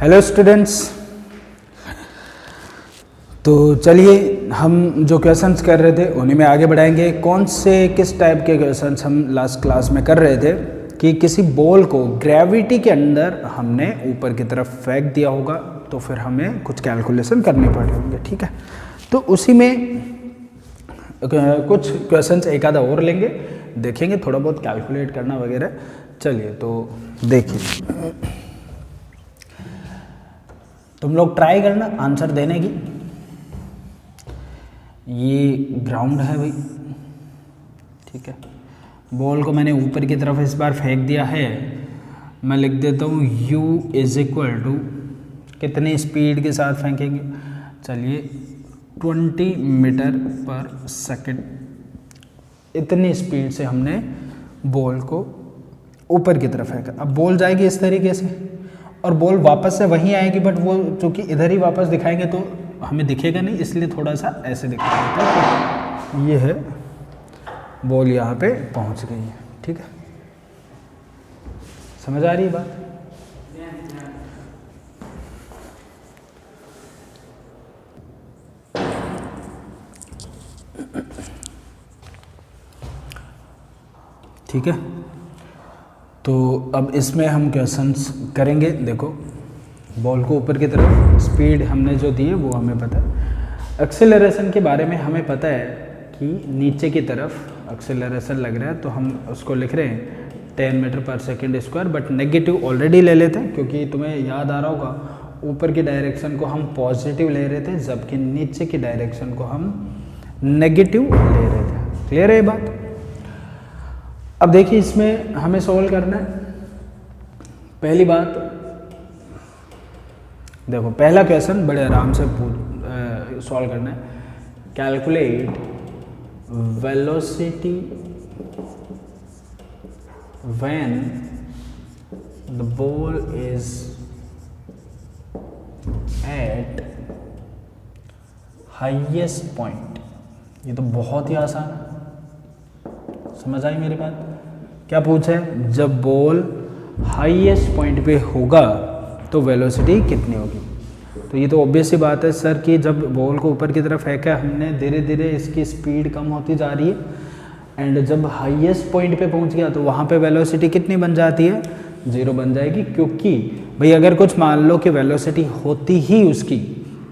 Hello students. तो चलिए हम जो क्वेश्चंस कर रहे थे उन्हीं में आगे बढ़ाएंगे। कौन से किस टाइप के क्वेश्चंस हम लास्ट क्लास में कर रहे थे कि किसी बॉल को ग्रेविटी के अंदर हमने ऊपर की तरफ फेंक दिया होगा तो फिर हमें कुछ कैलकुलेशन करने पड़े होंगे। ठीक है, तो उसी में कुछ क्वेश्चंस एक आधा और लेंगे, देखेंगे थोड़ा बहुत कैलकुलेट करना वगैरह। चलिए तो देखिए, तुम लोग ट्राई करना आंसर देने की। ये ग्राउंड है भाई, ठीक है। बॉल को मैंने ऊपर की तरफ इस बार फेंक दिया है। मैं लिख देता हूँ u इज इक्वल टू कितनी स्पीड के साथ फेंकेंगे। चलिए 20 मीटर पर सेकंड, इतनी स्पीड से हमने बॉल को ऊपर की तरफ फेंका। अब बॉल जाएगी इस तरीके से और बॉल वापस से वहीं आएगी, बट वो चूँकि इधर ही वापस दिखाएंगे तो हमें दिखेगा नहीं, इसलिए थोड़ा सा ऐसे दिखा देते हैं। ये है बॉल यहाँ पे पहुँच गई है। ठीक है, समझ आ रही है बात? ठीक है, तो अब इसमें हम क्वेश्चंस करेंगे। देखो बॉल को ऊपर की तरफ स्पीड हमने जो दी है वो हमें पता है। एक्सेलरेशन के बारे में हमें पता है कि नीचे की तरफ एक्सेलरेशन लग रहा है तो हम उसको लिख रहे हैं 10 मीटर पर second square, but negative already ले लेते हैं क्योंकि तुम्हें याद आ रहा होगा ऊपर की डायरेक्शन को हम पॉजिटिव ले रहे थे जबकि नीचे की डायरेक्शन को हम नेगेटिव ले रहे थे। क्लियर है ये बात? अब देखिए इसमें हमें सॉल्व करना है। पहली बात देखो, पहला क्वेश्चन बड़े आराम से सॉल्व करना है। Calculate velocity when the ball is eight highest point. ये तो बहुत ही आसान है, समझ आई मेरी बात? क्या पूछा है? जब बॉल हाईएस्ट पॉइंट पे होगा तो वेलोसिटी कितनी होगी। तो ये तो ऑब्वियस सी बात है सर कि जब बॉल को ऊपर की तरफ फेंका हमने, धीरे धीरे इसकी स्पीड कम होती जा रही है एंड जब हाईएस्ट पॉइंट पे पहुंच गया तो वहाँ पे वेलोसिटी कितनी बन जाती है? 0 बन जाएगी। क्योंकि भाई अगर कुछ मान लो कि वेलोसिटी होती ही उसकी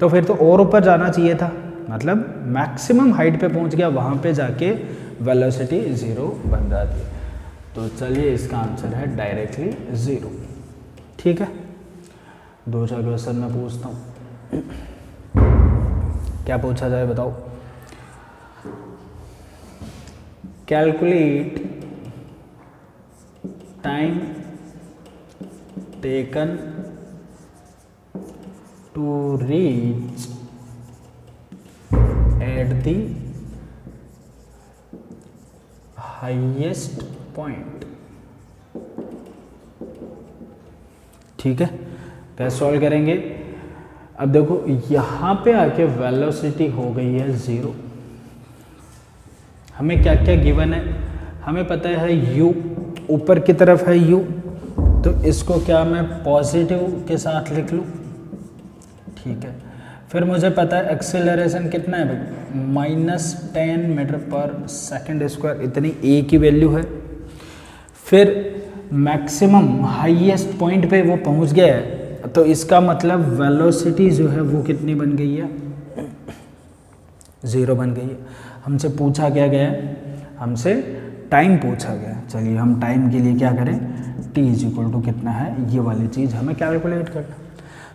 तो फिर तो और ऊपर जाना चाहिए था, मतलब मैक्सिमम हाइट पे पहुँच गया, वहाँ पे जाके वेलोसिटी 0 बन जाती है। तो चलिए इसका आंसर है डायरेक्टली 0। ठीक है, दूसरा क्वेश्चन मैं पूछता हूँ। क्या पूछा जाए बताओ? Calculate time taken to reach at the highest point. ठीक है, कैसे सॉल्व करेंगे? अब देखो यहाँ पे आके वेलोसिटी हो गई है 0। हमें क्या क्या गिवन है? हमें पता है u ऊपर की तरफ है u, तो इसको क्या मैं पॉजिटिव के साथ लिख लूँ? ठीक है, फिर मुझे पता है एक्सेलरेशन कितना है भाई, -10 मीटर पर सेकंड स्क्वायर, इतनी a की वैल्यू है। फिर मैक्सिमम हाईएस्ट पॉइंट पे वो पहुंच गया है तो इसका मतलब वेलोसिटी जो है वो कितनी बन गई है? 0 बन गई है। हमसे पूछा क्या गया है? हमसे टाइम पूछा गया है। चलिए हम टाइम के लिए क्या करें, t इज इक्वल टू कितना है, ये वाली चीज़ हमें कैलकुलेट करना।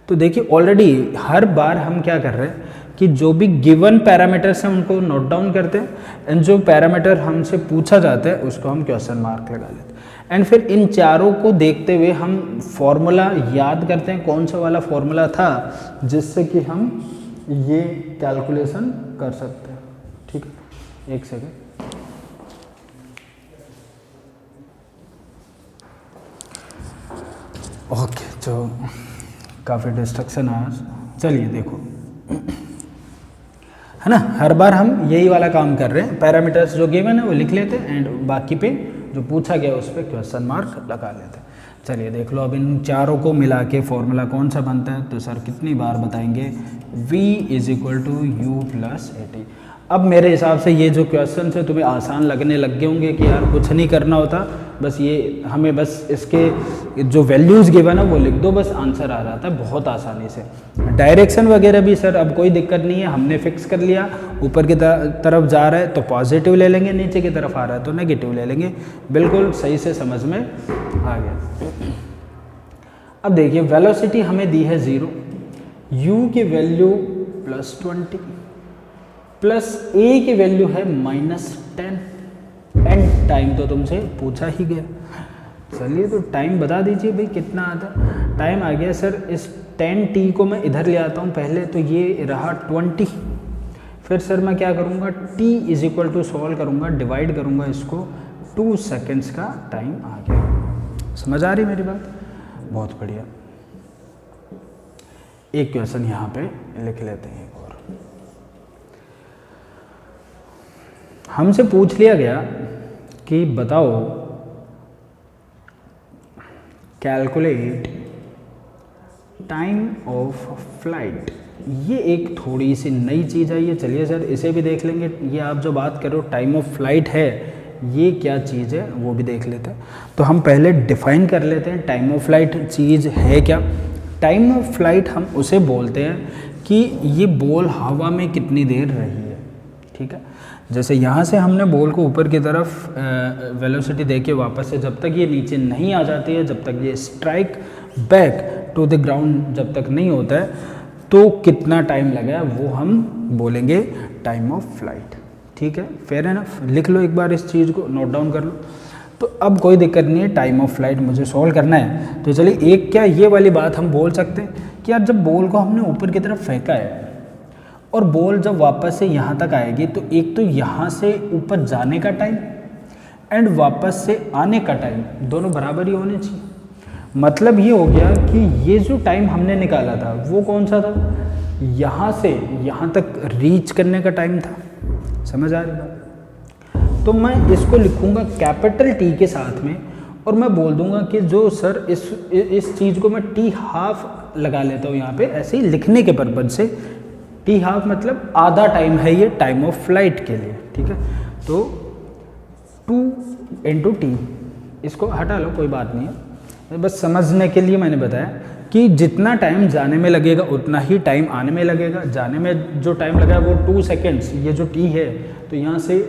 तो देखिए ऑलरेडी हर बार हम क्या कर रहे हैं कि जो भी गिवन पैरामीटर्स हैं उनको नोट डाउन करते हैं एंड जो पैरामीटर हमसे पूछा जाता है उसको हम क्वेश्चन मार्क लगा लेते हैं एंड फिर इन चारों को देखते हुए हम फॉर्मूला याद करते हैं कौन सा वाला फॉर्मूला था जिससे कि हम ये कैलकुलेशन कर सकते हैं। ठीक है, एक सेकेंड। ओके, तो काफ़ी डिस्ट्रक्शन है आज। चलिए देखो, है ना, हर बार हम यही वाला काम कर रहे हैं। पैरामीटर्स जो गिवन है वो लिख लेते हैं एंड बाकी पे जो पूछा गया उस पर क्वेश्चन मार्क लगा लेते हैं। चलिए देख लो, अब इन चारों को मिला के फॉर्मूला कौन सा बनता है, तो सर कितनी बार बताएंगे, v is equal to u plus a t. अब मेरे हिसाब से ये जो क्वेश्चन है तुम्हें आसान लगने लग गए होंगे कि यार कुछ नहीं करना होता, बस ये हमें बस इसके जो वैल्यूज़ गिवन है वो लिख दो, बस आंसर आ रहा था बहुत आसानी से। डायरेक्शन वगैरह भी सर अब कोई दिक्कत नहीं है, हमने फिक्स कर लिया, ऊपर की तरफ जा रहा है तो पॉजिटिव ले लेंगे, नीचे की तरफ आ रहा है तो नेगेटिव ले लेंगे, बिल्कुल सही से समझ में आ गया। अब देखिए वेलोसिटी हमें दी है 0, u की वैल्यू +20 प्लस a की वैल्यू है -10 एंड टाइम तो तुमसे पूछा ही गया। चलिए तो टाइम बता दीजिए भाई कितना आता है। टाइम आ गया सर, इस 10t को मैं इधर ले आता हूँ पहले, तो ये रहा 20। फिर सर मैं क्या करूँगा, t is equal to solve करूँगा, डिवाइड करूँगा इसको, 2 सेकेंड्स का टाइम आ गया। समझ आ रही मेरी बात? बहुत बढ़िया। एक क्वेश्चन यहाँ पे लिख लेते हैं एक और। हमसे पूछ लिया गया कि बताओ कैलकुलेट टाइम ऑफ फ्लाइट। ये एक थोड़ी सी नई चीज़ है ये, चलिए सर इसे भी देख लेंगे। ये आप जो बात करो टाइम ऑफ फ्लाइट है, ये क्या चीज़ है वो भी देख लेते हैं। तो हम पहले डिफाइन कर लेते हैं टाइम ऑफ फ्लाइट चीज़ है क्या। टाइम ऑफ फ्लाइट हम उसे बोलते हैं कि ये बॉल हवा में कितनी देर रही है, ठीक है। जैसे यहाँ से हमने बॉल को ऊपर की तरफ वेलोसिटी देके वापस से जब तक ये नीचे नहीं आ जाती है, जब तक ये strike back to the ground जब तक नहीं होता है, तो कितना टाइम लगा वो हम बोलेंगे टाइम ऑफ फ्लाइट, ठीक है। फेयर एनफ, लिख लो एक बार इस चीज़ को, नोट डाउन कर लो। तो अब कोई दिक्कत नहीं है, टाइम ऑफ फ्लाइट मुझे सॉल्व करना है। तो चलिए एक क्या ये वाली बात हम बोल सकते हैं कि यार जब बॉल को हमने ऊपर की तरफ फेंका है और बॉल जब वापस से यहाँ तक आएगी, तो एक तो यहाँ से ऊपर जाने का टाइम एंड वापस से आने का टाइम दोनों बराबर ही होने चाहिए। मतलब ये हो गया कि ये जो टाइम हमने निकाला था वो कौन सा था, यहाँ से यहाँ तक रीच करने का टाइम था। समझ आ रही बात? तो मैं इसको लिखूंगा कैपिटल टी के साथ में, और मैं बोल दूंगा कि जो सर इस चीज़ को मैं टी हाफ लगा लेता हूँ यहाँ पे, ऐसे ही लिखने के पर्पज से। टी हाफ मतलब आधा टाइम है ये टाइम ऑफ फ्लाइट के लिए, ठीक है। तो 2 × t, इसको हटा लो कोई बात नहीं है, बस समझने के लिए मैंने बताया कि जितना टाइम जाने में लगेगा उतना ही टाइम आने में लगेगा। जाने में जो टाइम लगा वो 2 सेकेंड्स, ये जो t है, तो यहाँ से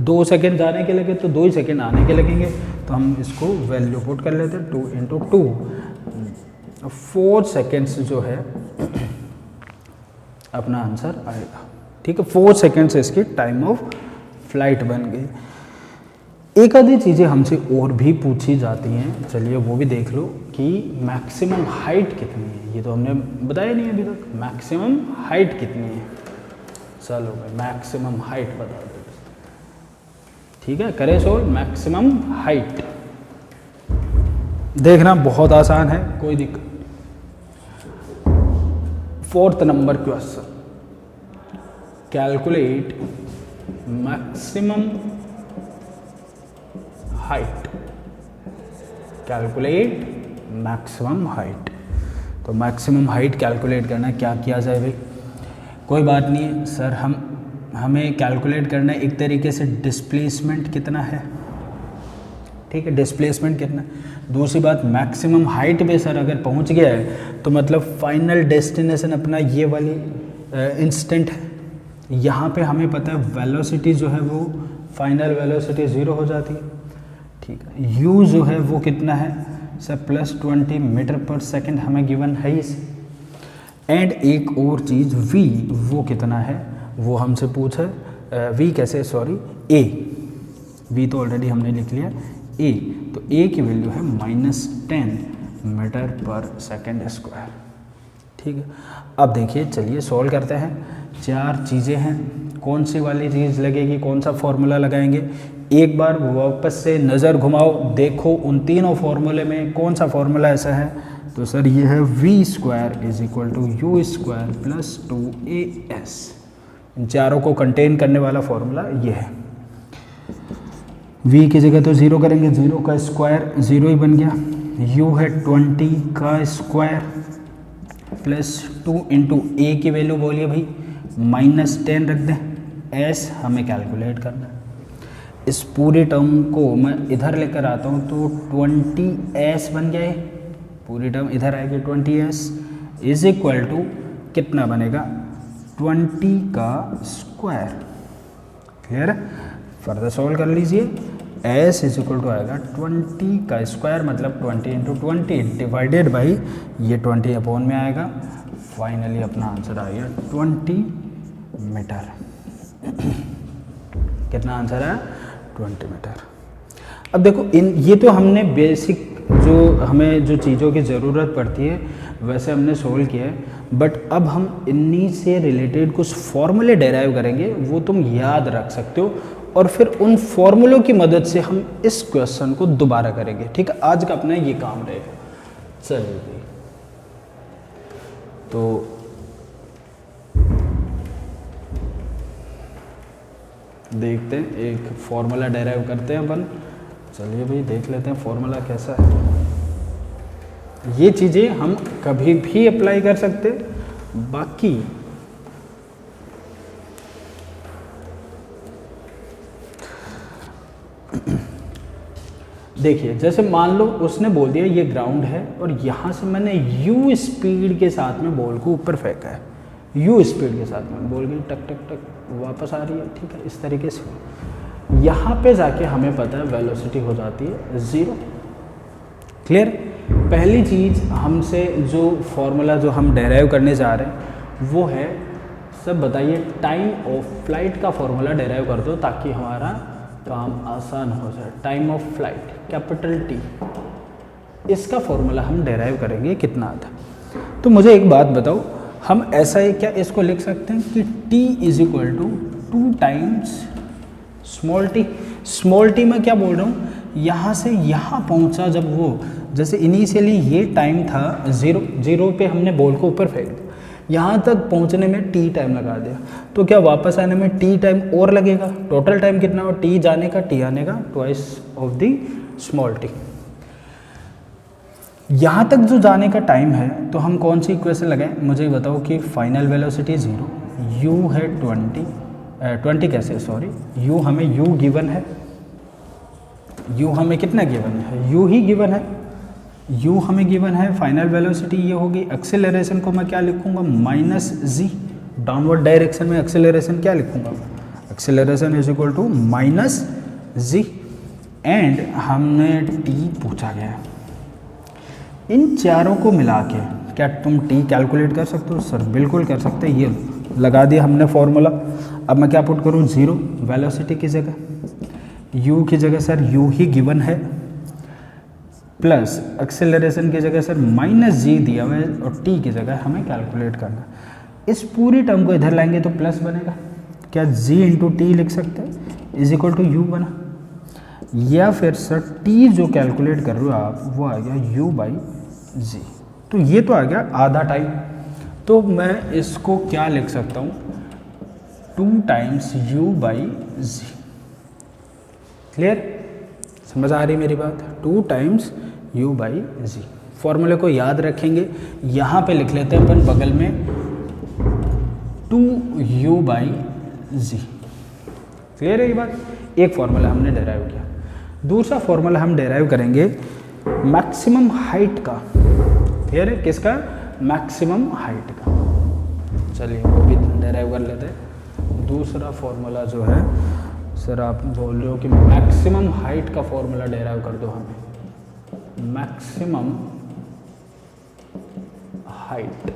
2 सेकेंड जाने के लगे तो 2 ही सेकेंड आने के लगेंगे। तो हम इसको वैल्यू पुट कर लेते हैं, 2 × 2, 4 सेकेंड्स जो है अपना आंसर आएगा, ठीक है। 4 सेकेंड्स इसकी टाइम ऑफ फ्लाइट बन गई। एक आधी चीज़ें हमसे और भी पूछी जाती हैं, चलिए वो भी देख लो कि मैक्सिमम हाइट कितनी है। ये तो हमने बताया नहीं अभी तक, मैक्सिमम हाइट कितनी है। चलो भाई मैक्सिमम हाइट बता दो, ठीक है। करें सोल्व मैक्सिमम हाइट, देखना बहुत आसान है, कोई दिक्कत। 4th number question, calculate maximum height. Calculate maximum height, तो मैक्सिमम हाइट कैलकुलेट करना, क्या किया जाए भाई? कोई बात नहीं है सर, हमें कैलकुलेट करना है एक तरीके से डिस्प्लेसमेंट कितना है, ठीक है, डिस्प्लेसमेंट कितना है। दूसरी बात मैक्सिमम हाइट पे सर अगर पहुंच गया है तो मतलब फाइनल डेस्टिनेशन अपना ये वाली इंस्टेंट है। यहाँ पे हमें पता है वेलोसिटी जो है वो फाइनल वेलोसिटी 0 हो जाती है, ठीक है। u जो है वो कितना है सर, +20 मीटर पर सेकेंड हमें गिवन है इस। एंड एक और चीज़ v, वो कितना है वो हमसे पूछा है। v कैसे, सॉरी a, v तो ऑलरेडी हमने लिख लिया, a तो a की वैल्यू है -10 मीटर पर सेकेंड स्क्वायर, ठीक है। अब देखिए चलिए सॉल्व करते हैं। 4 चीज़ें हैं, कौन सी वाली चीज़ लगेगी, कौन सा फॉर्मूला लगाएंगे। एक बार वापस से नज़र घुमाओ, देखो उन तीनों फार्मूले में कौन सा फार्मूला ऐसा है। तो सर ये है v² = u² + 2as। इन चारों को कंटेन करने वाला फॉर्मूला ये है। v की जगह तो 0 करेंगे, 0 का स्क्वायर 0 ही बन गया, u है 20 का स्क्वायर प्लस 2 इंटू ए की वैल्यू बोलिए भाई -10 रख दें, एस हमें कैलकुलेट करना है। इस पूरी टर्म को मैं इधर लेकर आता हूँ तो 20s बन गया है, पूरी टर्म इधर आएगी 20s इज इक्वल टू कितना बनेगा 20 का स्क्वायर। क्लियर है? फर्दर सॉल्व कर लीजिए, s इज इक्वल टू आएगा 20 का स्क्वायर मतलब 20 इंटू 20 डिवाइडेड बाई ये 20 अपॉन में आएगा। फाइनली अपना आंसर आ गया 20 मीटर। कितना आंसर है? 20 मीटर। अब देखो ये तो हमने बेसिक जो हमें जो चीज़ों की ज़रूरत पड़ती है वैसे हमने सोल्व किया है, बट अब हम इन्हीं से रिलेटेड कुछ फॉर्मूले डेराइव करेंगे, वो तुम याद रख सकते हो और फिर उन फॉर्मूलों की मदद से हम इस क्वेश्चन को दोबारा करेंगे। ठीक है, आज का अपना ये काम रहेगा। चलिए तो देखते हैं, एक फॉर्मूला डेराइव करते हैं अपन। चलिए भाई देख लेते हैं फॉर्मूला कैसा है। ये चीज़ें हम कभी भी अप्लाई कर सकते, बाकी देखिए जैसे मान लो उसने बोल दिया ये ग्राउंड है और यहाँ से मैंने u स्पीड के साथ में बॉल को ऊपर फेंका है, u स्पीड के साथ में बॉल गई टक टक टक वापस आ रही है। ठीक है, इस तरीके से यहाँ पे जाके हमें पता है वेलोसिटी हो जाती है 0। क्लियर? पहली चीज़ हमसे जो फॉर्मूला जो हम डेराइव करने जा रहे हैं वो है, सब बताइए टाइम ऑफ फ्लाइट का फॉर्मूला डेराइव कर दो ताकि हमारा काम आसान हो जाए। Time of flight capital T, इसका फॉर्मूला हम डेराइव करेंगे कितना आता। तो मुझे एक बात बताओ, हम ऐसा ही क्या इसको लिख सकते हैं कि T is equal to 2 times small t। Small t मैं क्या बोल रहा हूँ, यहाँ से यहाँ पहुँचा जब वो, जैसे इनिशियली ये टाइम था 0 पे हमने बॉल को ऊपर फेंक दिया, यहाँ तक पहुँचने में t टाइम लगा दिया, तो क्या वापस आने में t टाइम और लगेगा? टोटल टाइम कितना हो, t जाने का t आने का twice of the small t। यहाँ तक जो जाने का टाइम है तो हम कौन सी इक्वेशन लगाएं, मुझे बताओ कि फाइनल वेलोसिटी 0, u है 20 कैसे सॉरी u हमें u गिवन है, u हमें कितना गिवन है, u ही गिवन है, u हमें गिवन है। फाइनल वेलोसिटी ये होगी, एक्सेलरेशन को मैं क्या लिखूंगा -g, डाउनवर्ड डायरेक्शन में एक्सेलरेशन क्या लिखूंगा, acceleration is equal to -g and हमने t पूछा गया है। इन चारों को मिला के क्या तुम t कैलकुलेट कर सकते हो? सर बिल्कुल कर सकते हैं। ये लगा दिया हमने फॉर्मूला। अब मैं क्या पुट करूँ, 0 वेलोसिटी की जगह, u की जगह सर u ही गिवन है, प्लस एक्सेलरेशन की जगह सर -g दिया हुआ है और t की जगह हमें कैलकुलेट करना। इस पूरी टर्म को इधर लाएंगे तो प्लस बनेगा, क्या g इंटू टी लिख सकते हैं इज इक्वल टू u बना, या फिर सर t जो कैलकुलेट कर रहे हो आप वो आ गया u बाई जी। तो ये तो आ गया आधा टाइम, तो मैं इसको क्या लिख सकता हूँ 2 times u by g. Clear? समझ आ रही मेरी बात? 2 टाइम्स u बाई जी। फॉर्मूले को याद रखेंगे, यहाँ पे लिख लेते हैं अपन बगल में 2u बाई जी। क्लियर है ये बात? एक फॉर्मूला हमने डेराइव किया। दूसरा फॉर्मूला हम डेराइव करेंगे मैक्सिमम हाइट का। क्लियर है? किसका? मैक्सिमम हाइट का। चलिए वो भी डेराइव कर लेते हैं। दूसरा फॉर्मूला जो है, सर आप बोल रहे हो कि मैक्सिमम हाइट का फॉर्मूला डेराइव कर दो हमें। मैक्सिमम हाइट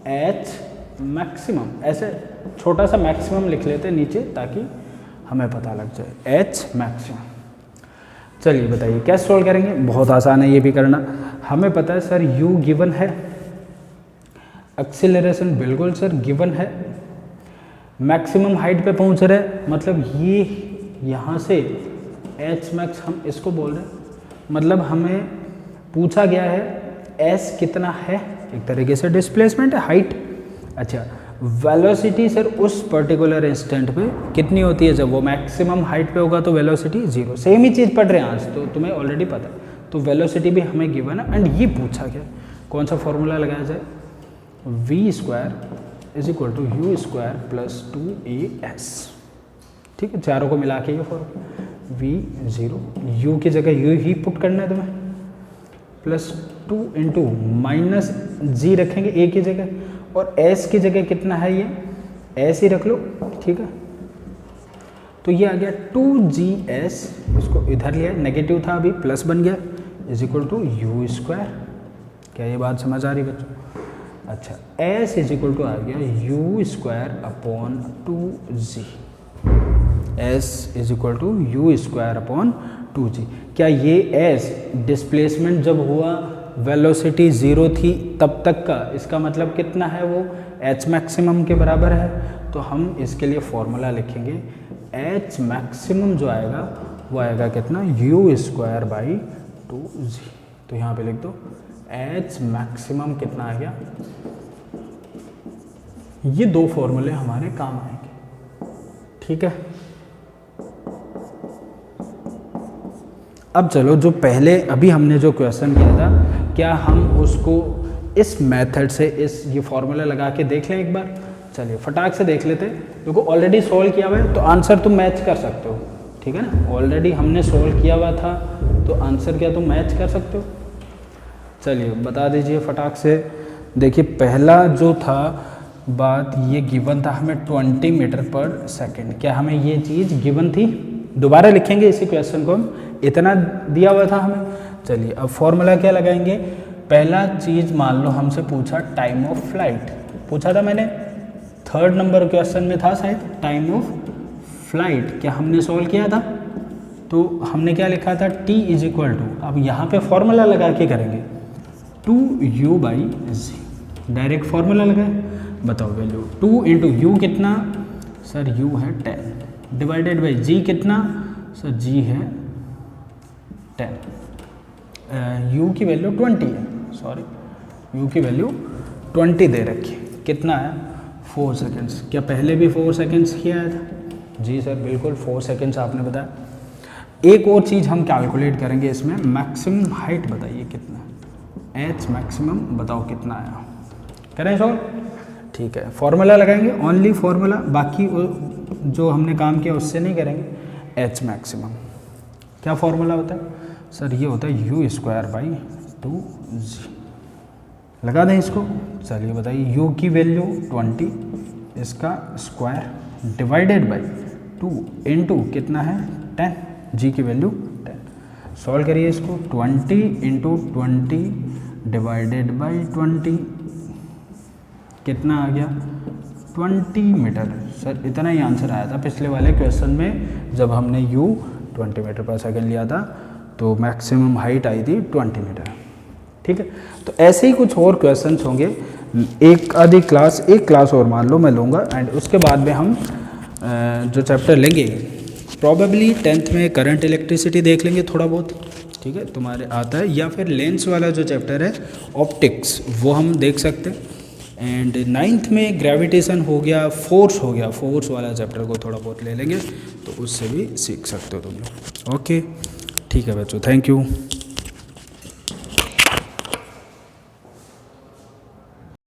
h मैक्सिमम, ऐसे छोटा सा मैक्सिमम लिख लेते हैं नीचे ताकि हमें पता लग जाए, h मैक्सिमम। चलिए बताइए कैसे सॉल्व करेंगे? बहुत आसान है ये भी करना। हमें पता है सर u गिवन है, एक्सीलरेशन बिल्कुल सर गिवन है, मैक्सिमम हाइट पे पहुंच रहे मतलब ये यहाँ से h मैक्स हम इसको बोल रहे हैं, मतलब हमें पूछा गया है s कितना है, एक तरीके से डिस्प्लेसमेंट है, हाइट। अच्छा वेलोसिटी सर उस पर्टिकुलर इंस्टेंट पे कितनी होती है, जब वो मैक्सिमम हाइट पे होगा तो वेलोसिटी 0। सेम ही चीज़ पढ़ रहे हैं आज, तो तुम्हें ऑलरेडी पता है। तो वेलोसिटी भी हमें गिवन है। एंड ये पूछा गया कौन सा फॉर्मूला लगाया जाए, v² = u² + 2as। ठीक है, चारों को मिला के ये फॉर्मूला v0, u की जगह u ही पुट करना है तुम्हें, +2 × -g रखेंगे a की जगह, और s की जगह कितना है, ये s ही रख लो। ठीक है, तो ये आ गया 2gs, इसको इधर लिया, नेगेटिव था अभी प्लस बन गया, = u²। क्या ये बात समझ आ रही बच्चों? अच्छा, s = आ गया u² / 2g, s = u² / 2g। क्या ये s डिस्प्लेसमेंट जब हुआ वेलोसिटी 0 थी तब तक का, इसका मतलब कितना है, वो h मैक्सिमम के बराबर है। तो हम इसके लिए फॉर्मूला लिखेंगे, h मैक्सिमम जो आएगा वो आएगा कितना, u² / 2g। तो यहाँ पे लिख दो h मैक्सिमम कितना आ गया। ये दो फॉर्मूले हमारे काम आएंगे। ठीक है, अब चलो, जो पहले अभी हमने जो क्वेश्चन किया था, क्या हम उसको इस मेथड से ये फॉर्मूला लगा के देख लें एक बार? चलिए फटाक से देख लेते हैं। देखो ऑलरेडी सॉल्व किया हुआ है तो आंसर तुम मैच कर सकते हो। ठीक है ना, ऑलरेडी हमने सॉल्व किया हुआ था तो आंसर क्या तुम मैच कर सकते हो। चलिए बता दीजिए फटाक से। देखिए पहला जो था बात, ये गिवन था हमें 20 मीटर/सेकंड। क्या हमें ये चीज़ गिवन थी? दोबारा लिखेंगे इसी क्वेश्चन को, हम इतना दिया हुआ था हमें। चलिए अब फॉर्मूला क्या लगाएंगे। पहला चीज़ मान लो हमसे पूछा टाइम ऑफ फ्लाइट, पूछा था मैंने 3rd नंबर क्वेश्चन में था शायद, टाइम ऑफ फ्लाइट। क्या हमने सॉल्व किया था? तो हमने क्या लिखा था, t = अब यहाँ पे फॉर्मूला लगा के करेंगे 2u/g। डायरेक्ट फॉर्मूला लगाए, बताओ वैल्यू 2 × u कितना, सर u है 10, डिवाइडेड बाई g कितना, सर g है 10। u की वैल्यू 20 है, सॉरी u की वैल्यू 20 दे रखी है। कितना है, 4 सेकेंड्स। क्या पहले भी 4 सेकेंड्स किया था? जी सर बिल्कुल 4 सेकेंड्स आपने बताया। एक और चीज़ हम कैलकुलेट करेंगे इसमें, मैक्सिमम हाइट बताइए कितना, h मैक्सिमम बताओ कितना आया। करें सॉल्व? ठीक है, फॉर्मूला लगाएंगे, ओनली फॉर्मूला, बाकी जो हमने काम किया उससे नहीं करेंगे। h मैक्सिमम क्या फॉर्मूला होता है, सर ये होता है u² / 2g। लगा दें इसको। चलिए बताइए, u की वैल्यू 20, इसका स्क्वायर डिवाइडेड बाई 2 × कितना है 10, g की वैल्यू 10। सॉल्व करिए इसको, 20 × 20 डिवाइडेड बाई 20 कितना आ गया, 20 मीटर। सर इतना ही आंसर आया था पिछले वाले क्वेश्चन में, जब हमने u 20 मीटर/सेकंड लिया था तो मैक्सिमम हाइट आई थी 20 मीटर। ठीक है, तो ऐसे ही कुछ और क्वेश्चंस होंगे। एक क्लास और मान लो मैं लूँगा, एंड उसके बाद में हम जो चैप्टर लेंगे प्रॉबेबली 10th में करंट इलेक्ट्रिसिटी देख लेंगे थोड़ा बहुत। ठीक है, तुम्हारे आता है, या फिर लेंस वाला जो चैप्टर है ऑप्टिक्स वो हम देख सकते हैं। एंड 9th में ग्रेविटेशन हो गया, फोर्स हो गया, फोर्स वाला चैप्टर को थोड़ा बहुत ले लेंगे, तो उससे भी सीख सकते हो तुम लोग। ओके ठीक है बच्चों, थैंक यू।